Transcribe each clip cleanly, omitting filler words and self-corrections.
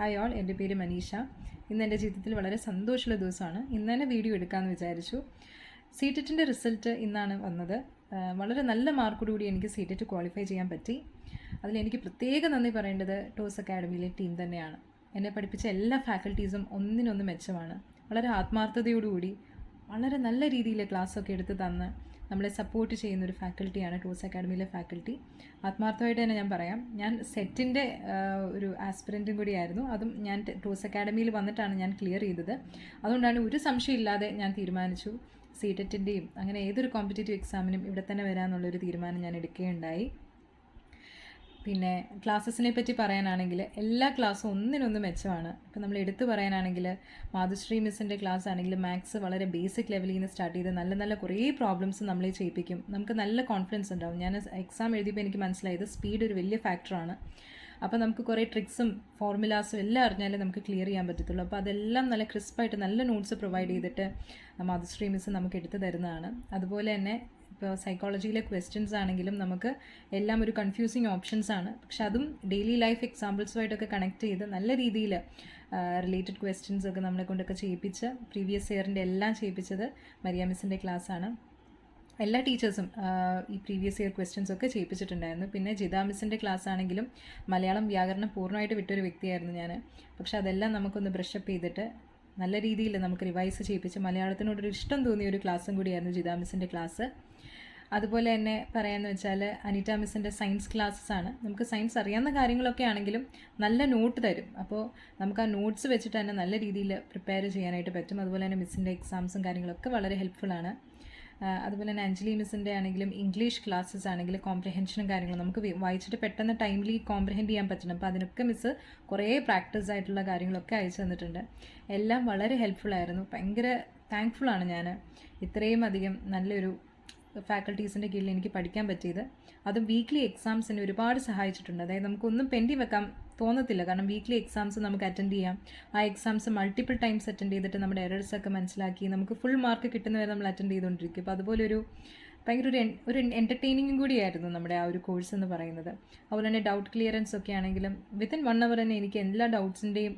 Hi all, എൻ്റെ പേര് മനീഷ. ഇന്ന് എൻ്റെ ജീവിതത്തിൽ വളരെ സന്തോഷമുള്ള ദിവസമാണ്. ഇന്ന് തന്നെ വീഡിയോ എടുക്കാമെന്ന് വിചാരിച്ചു. CTET റിസൾട്ട് ഇന്നാണ് വന്നത്. വളരെ നല്ല മാർക്കോടുകൂടി എനിക്ക് CTET ക്വാളിഫൈ ചെയ്യാൻ പറ്റി. അതിലെനിക്ക് പ്രത്യേകം നന്ദി പറയേണ്ടത് ടോസ് അക്കാഡമിയിലെ ടീം തന്നെയാണ്. എന്നെ പഠിപ്പിച്ച എല്ലാ ഫാക്കൽറ്റീസും ഒന്നിനൊന്ന് മെച്ചമാണ്. വളരെ ആത്മാർത്ഥതയോടുകൂടി വളരെ നല്ല രീതിയിൽ ക്ലാസ്സൊക്കെ എടുത്ത് തന്ന് നമ്മളെ സപ്പോർട്ട് ചെയ്യുന്നൊരു ഫാക്കൽറ്റിയാണ് ടോസ് അക്കാഡമിയിലെ ഫാക്കൽറ്റി. ആത്മാർത്ഥമായിട്ട് തന്നെ ഞാൻ പറയാം, ഞാൻ സെറ്റിൻ്റെ ഒരു ആസ്പിറൻറ്റും കൂടിയായിരുന്നു. അതും ഞാൻ ടോസ് അക്കാഡമിയിൽ വന്നിട്ടാണ് ഞാൻ ക്ലിയർ ചെയ്തത്. അതുകൊണ്ടാണ് ഒരു സംശയമില്ലാതെ ഞാൻ തീരുമാനിച്ചു CTETൻ്റെയും അങ്ങനെ ഏതൊരു കോമ്പറ്റേറ്റീവ് എക്സാമിനും ഇവിടെ തന്നെ വരാമെന്നുള്ളൊരു തീരുമാനം ഞാൻ എടുക്കുകയുണ്ടായി. പിന്നെ ക്ലാസ്സസിനെ പറ്റി പറയാനാണെങ്കിൽ എല്ലാ ക്ലാസ്സും ഒന്നിനൊന്ന് മെച്ചമാണ്. ഇപ്പോൾ നമ്മൾ എടുത്തു പറയാനാണെങ്കിൽ മാധുശ്രീ മിസ്സിൻ്റെ ക്ലാസ് ആണെങ്കിൽ മാത്സ് വളരെ ബേസിക് ലെവലിൽ നിന്ന് സ്റ്റാർട്ട് ചെയ്ത് നല്ല നല്ല കുറേ പ്രോബ്ലംസ് നമ്മളെ ചെയ്യിപ്പിക്കും. നമുക്ക് നല്ല കോൺഫിഡൻസ് ഉണ്ടാവും. ഞാൻ എക്സാം എഴുതിയപ്പോൾ എനിക്ക് മനസ്സിലായത് സ്പീഡ് ഒരു വലിയ ഫാക്ടറാണ്. അപ്പോൾ നമുക്ക് കുറേ ട്രിക്സും ഫോർമുലാസും എല്ലാം അറിഞ്ഞാലേ നമുക്ക് ക്ലിയർ ചെയ്യാൻ പറ്റത്തുള്ളൂ. അപ്പോൾ അതെല്ലാം നല്ല ക്രിസ്പായിട്ട് നല്ല നോട്ട്സ് പ്രൊവൈഡ് ചെയ്തിട്ട് മാധുശ്രീ മിസ് നമുക്ക് എടുത്തു തരുന്നതാണ്. അതുപോലെ തന്നെ ഇപ്പോൾ സൈക്കോളജിയിലെ ക്വസ്റ്റ്യൻസ് ആണെങ്കിലും നമുക്ക് എല്ലാം ഒരു കൺഫ്യൂസിങ് ഓപ്ഷൻസ് ആണ്. പക്ഷെ അതും ഡെയിലി ലൈഫ് എക്സാമ്പിൾസുമായിട്ടൊക്കെ കണക്ട് ചെയ്ത് നല്ല രീതിയിൽ റിലേറ്റഡ് ക്വസ്റ്റ്യൻസ് ഒക്കെ നമ്മളെ കൊണ്ടൊക്കെ ചെയ്യിപ്പിച്ച് പ്രീവിയസ് ഇയറിൻ്റെ എല്ലാം ചെയ്യിപ്പിച്ചത് മരിയ മിസ്സിൻ്റെ ക്ലാസ്സാണ്. എല്ലാ ടീച്ചേഴ്സും ഈ പ്രീവിയസ് ഇയർ ക്വസ്റ്റ്യൻസ് ഒക്കെ ചെയ്യിപ്പിച്ചിട്ടുണ്ടായിരുന്നു. പിന്നെ ജിതാ മിസ്സിൻ്റെ ക്ലാസ് ആണെങ്കിലും മലയാളം വ്യാകരണം പൂർണ്ണമായിട്ട് വിട്ടൊരു വ്യക്തിയായിരുന്നു ഞാൻ. പക്ഷെ അതെല്ലാം നമുക്കൊന്ന് ബ്രഷപ്പ് ചെയ്തിട്ട് നല്ല രീതിയിൽ നമുക്ക് റിവൈസ് ചെയ്യിപ്പിച്ച് മലയാളത്തിനോടൊരു ഇഷ്ടം തോന്നിയ ഒരു ക്ലാസ്സും കൂടിയായിരുന്നു ജിതാ മിസ്സിൻ്റെ ക്ലാസ്. അതുപോലെ തന്നെ പറയാമെന്ന് വെച്ചാൽ അനിറ്റ മിസ്സിൻ്റെ സയൻസ് ക്ലാസ്സസ് ആണ്. നമുക്ക് സയൻസ് അറിയാവുന്ന കാര്യങ്ങളൊക്കെ ആണെങ്കിലും നല്ല നോട്ട് തരും. അപ്പോൾ നമുക്ക് ആ നോട്ട്സ് വെച്ചിട്ട് തന്നെ നല്ല രീതിയിൽ പ്രിപ്പയർ ചെയ്യാനായിട്ട് പറ്റും. അതുപോലെ തന്നെ മിസ്സിൻ്റെ എക്സാംസും കാര്യങ്ങളൊക്കെ വളരെ ഹെൽപ്ഫുള്ളാണ്. അതുപോലെ തന്നെ അഞ്ജലി മിസ്സിൻ്റെ ആണെങ്കിലും ഇംഗ്ലീഷ് ക്ലാസ്സസ് ആണെങ്കിലും കോംപ്രഹെൻഷനും കാര്യങ്ങളും നമുക്ക് വായിച്ചിട്ട് പെട്ടെന്ന് ടൈംലി കോംപ്രഹെൻഡ് ചെയ്യാൻ പറ്റണം. അപ്പോൾ അതിനൊക്കെ മിസ്സ് കുറേ പ്രാക്ടീസ് ആയിട്ടുള്ള കാര്യങ്ങളൊക്കെ അയച്ചു തന്നിട്ടുണ്ട്. എല്ലാം വളരെ ഹെൽപ്ഫുള്ളായിരുന്നു. ഭയങ്കര താങ്ക്ഫുള്ളാണ് ഞാൻ ഇത്രയും അധികം നല്ലൊരു ഫാക്കൽറ്റീസിൻ്റെ കീഴിൽ എനിക്ക് പഠിക്കാൻ പറ്റിയത്. അതും വീക്ക്ലി എക്സാംസിന് ഒരുപാട് സഹായിച്ചിട്ടുണ്ട്. അതായത് നമുക്കൊന്നും പെൻഡിങ് വെക്കാൻ തോന്നത്തില്ല. കാരണം വീക്ക്ലി എക്സാംസ് നമുക്ക് അറ്റൻഡ് ചെയ്യാം. ആ എക്സാംസ് മൾട്ടിപ്പിൾ ടൈംസ് അറ്റൻഡ് ചെയ്തിട്ട് നമ്മുടെ എറേഴ്സൊക്കെ മനസ്സിലാക്കി നമുക്ക് ഫുൾ മാർക്ക് കിട്ടുന്നവരെ നമ്മൾ അറ്റൻഡ് ചെയ്തുകൊണ്ടിരിക്കും. അപ്പോൾ അതുപോലെ ഭയങ്കര ഒരു എൻ്റർടൈനിങ്ങും കൂടിയായിരുന്നു നമ്മുടെ ആ ഒരു കോഴ്സ് എന്ന് പറയുന്നത്. അതുപോലെ തന്നെ ഡൗട്ട് ക്ലിയറൻസ് ഒക്കെ ആണെങ്കിലും വിത്തിൻ 1 hour തന്നെ എനിക്ക് എല്ലാ ഡൗട്ട്സിൻ്റെയും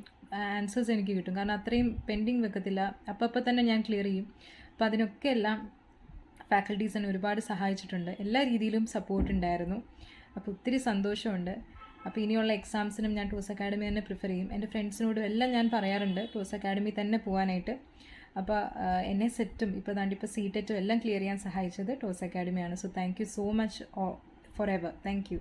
ആൻസേഴ്സ് എനിക്ക് കിട്ടും. കാരണം അത്രയും പെൻഡിങ് വെക്കത്തില്ല, അപ്പം തന്നെ ഞാൻ ക്ലിയർ ചെയ്യും. അപ്പോൾ അതിനൊക്കെ എല്ലാം ഫാക്കൽറ്റീസിനെ ഒരുപാട് സഹായിച്ചിട്ടുണ്ട്. എല്ലാ രീതിയിലും സപ്പോർട്ട് ഉണ്ടായിരുന്നു. അപ്പോൾ ഒത്തിരി സന്തോഷമുണ്ട്. അപ്പോൾ ഇനിയുള്ള എക്സാംസിനും ഞാൻ ടോസ് അക്കാഡമി തന്നെ പ്രിഫർ ചെയ്യും. എൻ്റെ ഫ്രണ്ട്സിനോടും എല്ലാം ഞാൻ പറയാറുണ്ട് ടോസ് അക്കാഡമി തന്നെ പോകാനായിട്ട്. അപ്പോൾ എന്നെ സെറ്റും ഇപ്പോൾ CTETും എല്ലാം ക്ലിയർ ചെയ്യാൻ സഹായിച്ചത് ടോസ് അക്കാഡമിയാണ്. So thank you so much forever എവർ. Thank U.